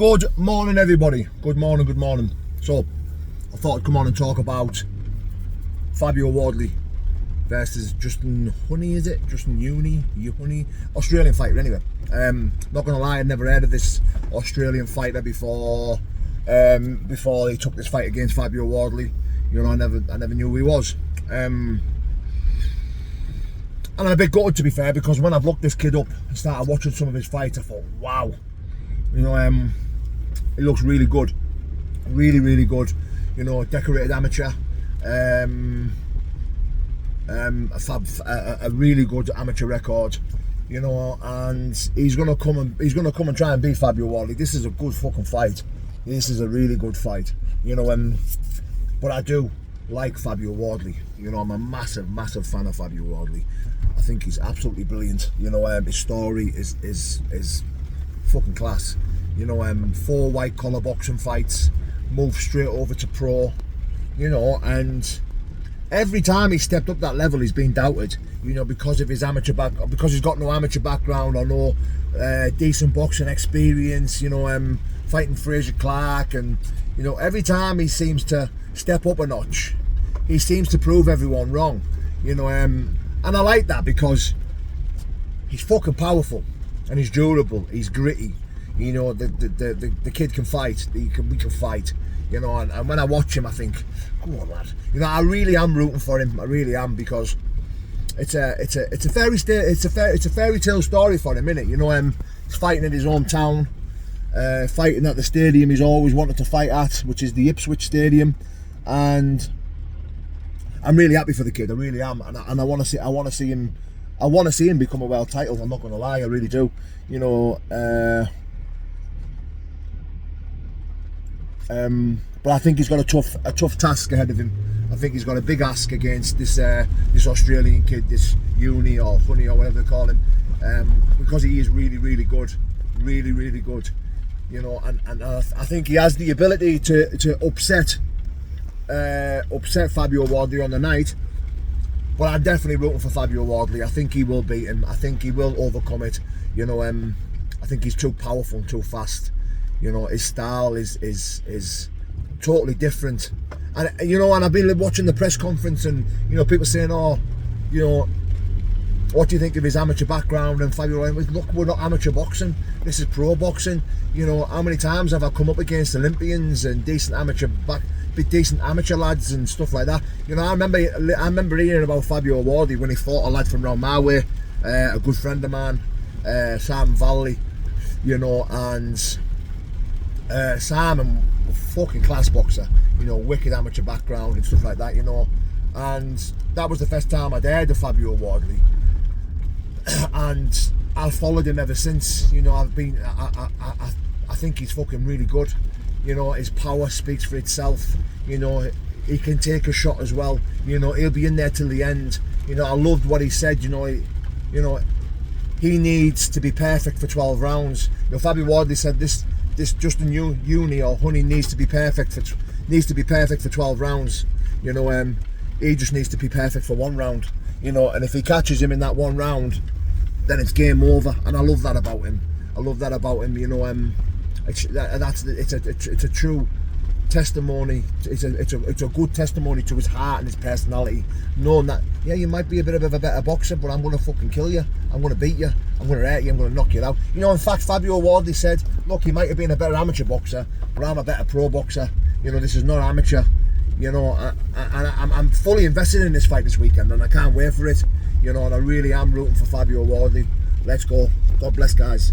Good morning, everybody. Good morning, good morning. So, I thought I'd come on and talk about Fabio Wardley versus Justin Huni, is it? Justin Huni? Australian fighter, anyway. Not gonna lie, I'd never heard of this Australian fighter before he took this fight against Fabio Wardley. You know, I never knew who he was. And I'm a bit gutted, to be fair, because when I've looked this kid up and started watching some of his fights, I thought, wow, you know, he looks really good, really good. You know, decorated amateur, a really good amateur record. You know, and he's gonna come and try and beat Fabio Wardley. This is a good fucking fight. This is a really good fight. You know, but I do like Fabio Wardley. You know, I'm a massive fan of Fabio Wardley. I think he's absolutely brilliant. You know, his story is fucking class. You know, 4 white collar boxing fights, moved straight over to pro. You know, and every time he stepped up that level, he's been doubted. You know, because of his because he's got no amateur background or no decent boxing experience. You know, fighting Fraser Clark, and you know, every time he seems to step up a notch, he seems to prove everyone wrong. You know, and I like that because he's fucking powerful and he's durable. He's gritty. You know, the kid can fight. We can fight. You know, and when I watch him, I think, come on, lad. You know, I really am rooting for him. I really am, because it's a fairy tale story for him, innit? You know, he's fighting in his hometown, fighting at the stadium he's always wanted to fight at, which is the Ipswich Stadium, and I'm really happy for the kid. I really am, and I want to see him become a world title. I'm not going to lie, I really do. You know, but I think he's got a tough task ahead of him. I think he's got a big ask against this Australian kid, this Huni or Huni or whatever they call him, because he is really good, really good. You know, and I think he has the ability to upset Fabio Wardley on the night. But I'm definitely rooting for Fabio Wardley. I think he will beat him. I think he will overcome it. You know, I think he's too powerful and too fast. You know, his style is totally different. And you know, and I've been watching the press conference, and you know, people saying, "Oh, you know, what do you think of his amateur background?" And Fabio Wardley, look, we're not amateur boxing. This is pro boxing. You know, how many times have I come up against Olympians and decent amateur lads and stuff like that? You know, I remember hearing about Fabio Wardley when he fought a lad from round my way, a good friend of mine, Simon Valley. You know, and Simon, a fucking class boxer. You know, wicked amateur background and stuff like that. You know, and that was the first time I'd heard of Fabio Wardley, and I've followed him ever since. You know, I think he's fucking really good. You know, his power speaks for itself. You know, he can take a shot as well. You know, he'll be in there till the end. You know, I loved what he said. You know, he needs to be perfect for 12 rounds. You know, Fabio Wardley said this Justin Huni or Huni needs to be perfect for 12 rounds. You know, he just needs to be perfect for 1 round. You know, and if he catches him in that 1 round, then it's game over. And I love that about him. You know, it's a true testimony. It's a good testimony to his heart and his personality, knowing that, yeah, you might be a bit of a better boxer, but I'm going to fucking kill you. I'm going to beat you. I'm going to hurt you. I'm going to knock you out. You know, in fact, Fabio Wardley said, look, he might have been a better amateur boxer, but I'm a better pro boxer. You know, this is not amateur. You know, I'm fully invested in this fight this weekend, and I can't wait for it. You know, and I really am rooting for Fabio Wardley. Let's go. God bless, guys.